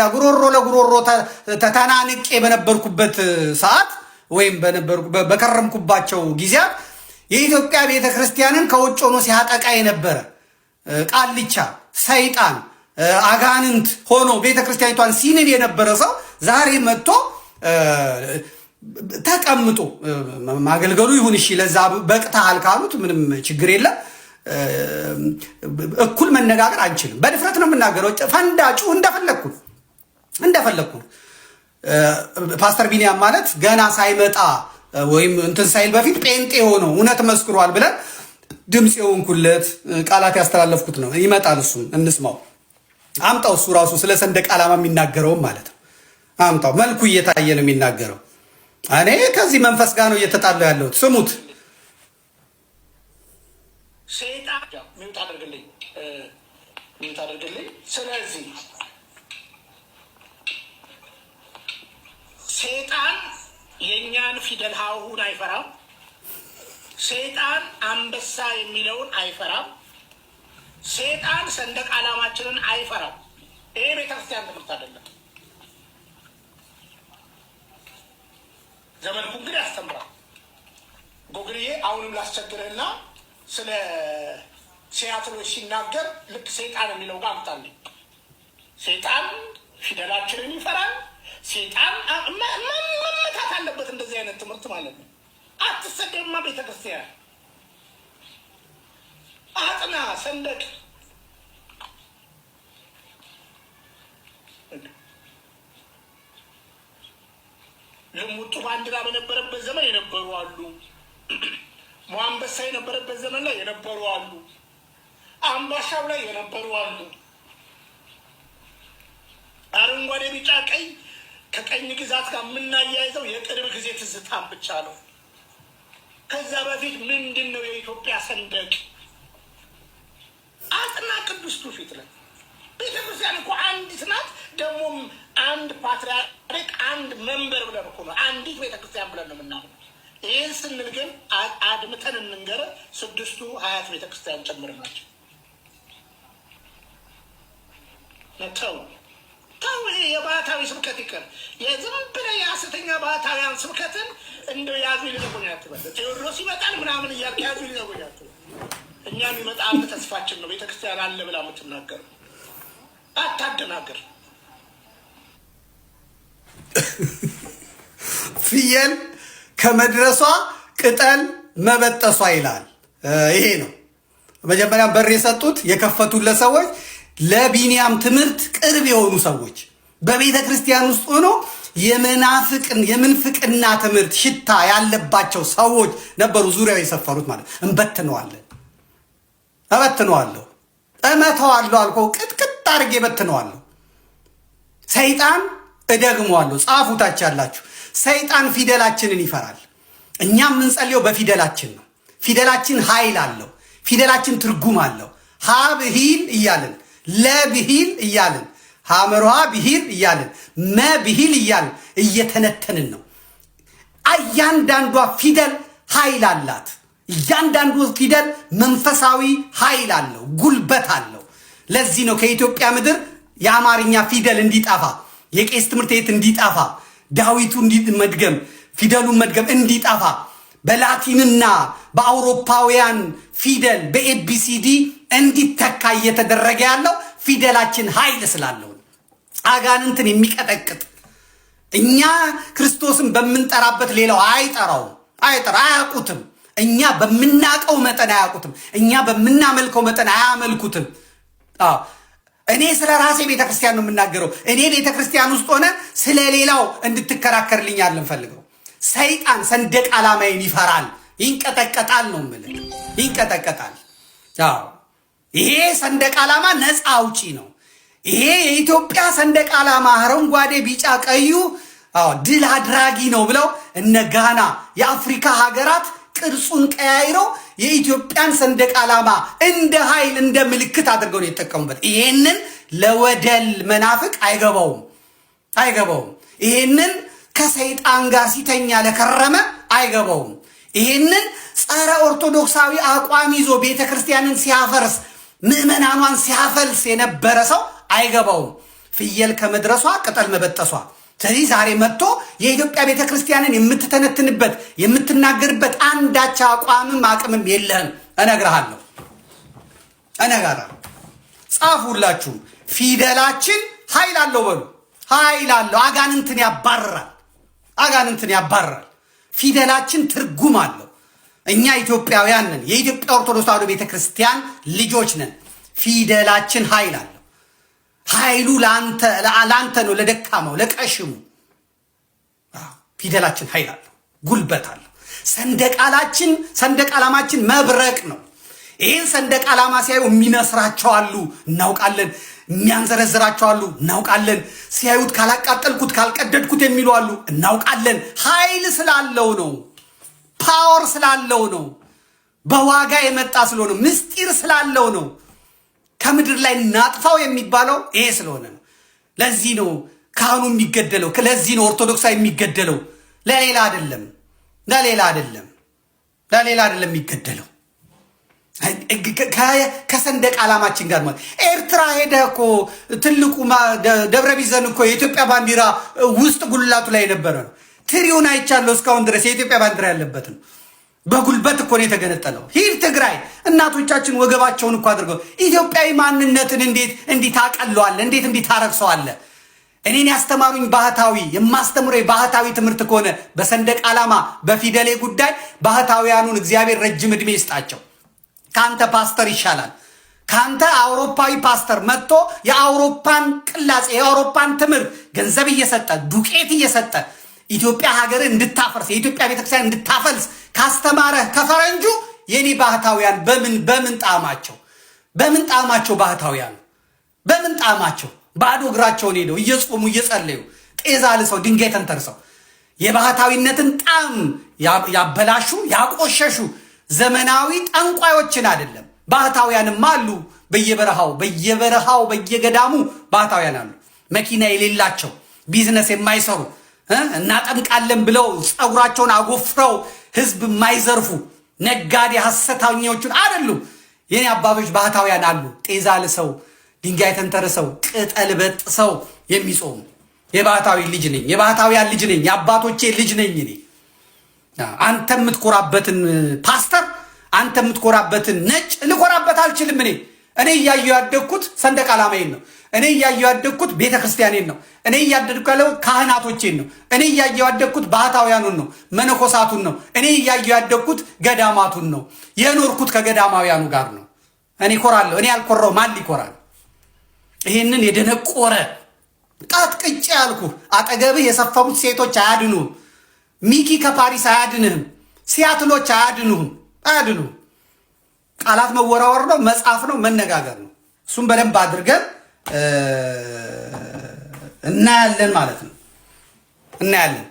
ጉሮሮ ለጉሮሮ ተታናንቄ በነበርኩበት ሰዓት ወይም በከረምኩባቸው ጊዜያት የኢትዮጵያ ቤተክርስቲያንን ከውጭ ሆኖ ሲያጠቃ የነበረ ቃልቻ ሰይጣን አጋንንት ሆኖ ቤተክርስቲያኒቷን ሲንን የነበረ ሰው ዛሬ መጥቶ ተቀምጦ ማገልገሉ ይሁን እሺ፣ ለዛ በቅታል ካሉት ምንም ችግር የለም። እኩል መነጋገር አንችልም። በድፍረት ነው የምናገረው። ፈንዳጩ እንደፈለኩ ፓስተር ቢኒያም ማለት ገና ሳይመጣ ወይም እንትን ሳይል በፊት ጴንጤ ሆኖ እውነት መስክሯል ብለን ድምፅ የሆንኩለት ቃላት ያስተላለፍኩት ነው። ይመጣል፣ እሱም እንስማው። አምጣው፣ እሱ ራሱ ስለ ሰንደቅ ዓላማ የሚናገረውም ማለት ነው። አምጣው፣ መልኩ እየታየ ነው የሚናገረው። እኔ ከዚህ መንፈስ ጋር ነው እየተጣለው ያለሁት። ስሙት። ሰይጣን ምን ታደርግልኝ። ስለዚህ ሰይጣን የኛን ፊደል ሀሁን አይፈራም። ሰይጣን አንበሳ የሚለውን አይፈራም። ሰይጣን ሰንደቅ ዓላማችንን አይፈራም። ይሄ ቤተክርስቲያን ትምህርት አይደለም። ዘመድኩ እንግዲህ ያስተምራል። ጎግልዬ አሁንም ላስቸግርህና ስለ ሲያትሎች ሲናገር ልክ ሰይጣን የሚለው ጋር አምጣልኝ። ሰይጣን ፊደላችንን ይፈራል። ሰይጣን መመታት አለበት። እንደዚህ አይነት ትምህርት ማለት ነው። አትሰደብማ ቤተክርስቲያን አጥና ሰንደቅ ልሙጡ ባንዲራ በነበረበት ዘመን የነበሩ አሉ። ሟንበሳ የነበረበት ዘመን ላይ የነበሩ አሉ። አምባሻው ላይ የነበሩ አሉ። አረንጓዴ፣ ቢጫ፣ ቀይ ከቀኝ ግዛት ጋር የምናያይዘው የቅርብ ጊዜ ትዝታም ብቻ ነው። ከዛ በፊት ምንድን ነው የኢትዮጵያ ሰንደቅ? አጥና ቅዱስ ትውፊት ላይ ቤተክርስቲያን እኮ አንዲት ናት። ደግሞም አንድ ፓትርያርክ አንድ መንበር ብለን እኮ ነው አንዲት ቤተክርስቲያን ብለን ነው የምናምነው። ይህን ስንል ግን አድምተን እንንገር፣ 6ቱ ሀያት ቤተክርስቲያን ጨምር ናቸው። ተው ይሄ የባህታዊ ስብከት ይቀር። የዝም ብለህ የሐሰተኛ ባህታውያን ስብከትን እንደው ያዙ ይልቀቁኝ አትበል። ቴዎድሮስ ይመጣል ምናምን እያልክ ያዙ ይልቀቁኝ አትበል። እኛም ይመጣል ተስፋችን ነው። ቤተክርስቲያን አለ ብላ የምትናገር አታደናገር። ፍየል ከመድረሷ ቅጠል መበጠሷ ይላል። ይሄ ነው መጀመሪያ በር የሰጡት የከፈቱለት ሰዎች፣ ለቢኒያም ትምህርት ቅርብ የሆኑ ሰዎች፣ በቤተ ክርስቲያን ውስጥ ሆኖ የምንፍቅና ትምህርት ሽታ ያለባቸው ሰዎች ነበሩ ዙሪያው የሰፈሩት ማለት። እበትነዋለሁ፣ እመተዋለሁ አልከው፣ ቅጥቅጥ አድርጌ እበትነዋለሁ። ሰይጣን እደግመዋለሁ። ጻፉታች ያላችሁ ሰይጣን ፊደላችንን ይፈራል። እኛ የምንጸልየው በፊደላችን ነው። ፊደላችን ኃይል አለው። ፊደላችን ትርጉም አለው። ሀ ብሂል እያልን፣ ለብሂል እያልን፣ ሐመርሃ ብሂል እያልን፣ መብሂል እያልን እየተነተንን ነው። እያንዳንዷ ፊደል ኃይል አላት። እያንዳንዱ ፊደል መንፈሳዊ ኃይል አለው፣ ጉልበት አለው። ለዚህ ነው ከኢትዮጵያ ምድር የአማርኛ ፊደል እንዲጠፋ፣ የቄስ ትምህርት ቤት እንዲጠፋ፣ ዳዊቱ መድገም፣ ፊደሉን መድገም እንዲጠፋ፣ በላቲንና በአውሮፓውያን ፊደል በኤቢሲዲ እንዲተካ እየተደረገ ያለው ፊደላችን ኃይል ስላለው አጋንንትን የሚቀጠቅጥ። እኛ ክርስቶስን በምንጠራበት ሌላው አያውቁትም። እኛ በምናቀው መጠን አያውቁትም። እኛ በምናመልከው መጠን አያመልኩትም። እኔ ስለ ራሴ ቤተክርስቲያን ነው የምናገረው። እኔ ቤተክርስቲያን ውስጥ ሆነ ስለ ሌላው እንድትከራከርልኝ አልፈልገው። ሰይጣን ሰንደቅ ዓላማዬን ይፈራል፣ ይንቀጠቀጣል ነው የምልህ። ይንቀጠቀጣል። ይሄ ሰንደቅ ዓላማ ነፃ አውጪ ነው። ይሄ የኢትዮጵያ ሰንደቅ ዓላማ አረንጓዴ፣ ቢጫ፣ ቀዩ ድል አድራጊ ነው ብለው እነ ጋና የአፍሪካ ሀገራት ቅርጹን ቀያይረው የኢትዮጵያን ሰንደቅ ዓላማ እንደ ኃይል እንደ ምልክት አድርገው ነው የተጠቀሙበት። ይሄንን ለወደል መናፍቅ አይገባውም። ይሄንን ከሰይጣን ጋር ሲተኛ ለከረመ አይገባውም። ይሄንን ጸረ ኦርቶዶክሳዊ አቋም ይዞ ቤተክርስቲያንን ሲያፈርስ ምዕመናኗን ሲያፈልስ የነበረ ሰው አይገባውም። ፍየል ከመድረሷ ቅጠል መበጠሷ። ስለዚህ ዛሬ መጥቶ የኢትዮጵያ ቤተክርስቲያንን የምትተነትንበት የምትናገርበት አንዳች አቋምም አቅምም የለህም። እነግርሃለሁ። ጻፉላችሁ። ፊደላችን ኃይል አለው በሉ። ኃይል አለው። አጋንንትን ያባርራል። ፊደላችን ትርጉም አለው። እኛ ኢትዮጵያውያን ነን። የኢትዮጵያ ኦርቶዶክስ ተዋሕዶ ቤተክርስቲያን ልጆች ነን። ፊደላችን ኃይል አለው። ኃይሉ ለአንተ ነው፣ ለደካማው፣ ለቀሽሙ። ፊደላችን ኃይል አለው፣ ጉልበት አለው። ሰንደቅ ዓላማችን መብረቅ ነው። ይህን ሰንደቅ ዓላማ ሲያዩ የሚነስራቸው አሉ፣ እናውቃለን። የሚያንዘረዝራቸው አሉ፣ እናውቃለን። ሲያዩት ካላቃጠልኩት ካልቀደድኩት የሚሉ አሉ፣ እናውቃለን። ኃይል ስላለው ነው፣ ፓወር ስላለው ነው፣ በዋጋ የመጣ ስለሆነ ምስጢር ስላለው ነው። ከምድር ላይ እናጥፋው የሚባለው ይሄ ስለሆነ ነው። ለዚህ ነው ካህኑ የሚገደለው፣ ለዚህ ነው ኦርቶዶክሳዊ የሚገደለው። ለሌላ አይደለም የሚገደለው። ከሰንደቅ ዓላማችን ጋር ማለት ኤርትራ ሄደህ እኮ ትልቁ ደብረ ቢዘን እኮ የኢትዮጵያ ባንዲራ ውስጥ ጉልላቱ ላይ የነበረ ነው። ትሪውን አይቻለሁ እስካሁን ድረስ የኢትዮጵያ ባንዲራ ያለበት ነው። በጉልበት እኮ ነው የተገነጠለው። ሂድ ትግራይ፣ እናቶቻችን ወገባቸውን እኮ አድርገው ኢትዮጵያዊ ማንነትን እንዴት ታቀለዋለህ? እንዴት ታረክሰዋለህ? እኔን ያስተማሩኝ ባህታዊ የማስተምረው ባህታዊ ትምህርት ከሆነ በሰንደቅ ዓላማ በፊደሌ ጉዳይ ባህታውያኑን እግዚአብሔር ረጅም ዕድሜ ይስጣቸው። ካንተ ፓስተር ይሻላል። ካንተ አውሮፓዊ ፓስተር መጥቶ የአውሮፓን ቅላጼ የአውሮፓን ትምህርት ገንዘብ እየሰጠ ዱቄት እየሰጠ ኢትዮጵያ ሀገር እንድታፈርስ የኢትዮጵያ ቤተክርስቲያን እንድታፈልስ ካስተማረህ ከፈረንጁ የኔ ባህታውያን በምን ጣዕማቸው ባህታውያን በምን ጣዕማቸው ባዶ እግራቸውን ሄደው እየጾሙ እየጸለዩ ጤዛ ልሰው ድንጋይ ተንተርሰው የባህታዊነትን ጣዕም ያበላሹ ያቆሸሹ ዘመናዊ ጠንቋዮችን አይደለም። ባህታውያንም አሉ። በየበረሃው በየገዳሙ ባህታውያን አሉ። መኪና የሌላቸው ቢዝነስ የማይሰሩ እናጠምቃለን ብለው ፀጉራቸውን አጎፍረው ህዝብ የማይዘርፉ ነጋዴ ሐሰተኞችን አይደሉም። የኔ አባቶች ባህታውያን አሉ። ጤዛ ልሰው ድንጋይ ተንተርሰው ቅጠል በጥሰው የሚጾሙ የባህታዊ ልጅ ነኝ፣ የባህታውያን ልጅ ነኝ፣ የአባቶቼ ልጅ ነኝ እኔ። አንተ የምትኮራበትን ፓስተር አንተ የምትኮራበትን ነጭ ልኮራበት አልችልም። እኔ እያየሁ ያደግኩት ሰንደቅ ዓላማዬን ነው። እኔ እያየሁ ያደግኩት ቤተክርስቲያኔን ነው። እኔ እያደግኩ ያለው ካህናቶቼን ነው። እኔ እያየሁ ያደግኩት ባህታውያኑን ነው፣ መነኮሳቱን ነው። እኔ እያየሁ ያደግኩት ገዳማቱን ነው። የኖርኩት ከገዳማውያኑ ጋር ነው። እኔ ኮራለሁ። እኔ ያልኮራው ማን ሊኮራል? ይህንን የደነቆረ ቃጥቅጬ ያልኩ አጠገብህ የሰፈሩት ሴቶች አያድኑህም። ሚኪ ከፓሪስ አያድንህም። ሲያትሎች አያድኑህም። ቃላት መወራወር ነው፣ መጻፍ ነው፣ መነጋገር ነው። እሱም በደንብ አድርገን እናያለን ማለት ነው። እናያለን።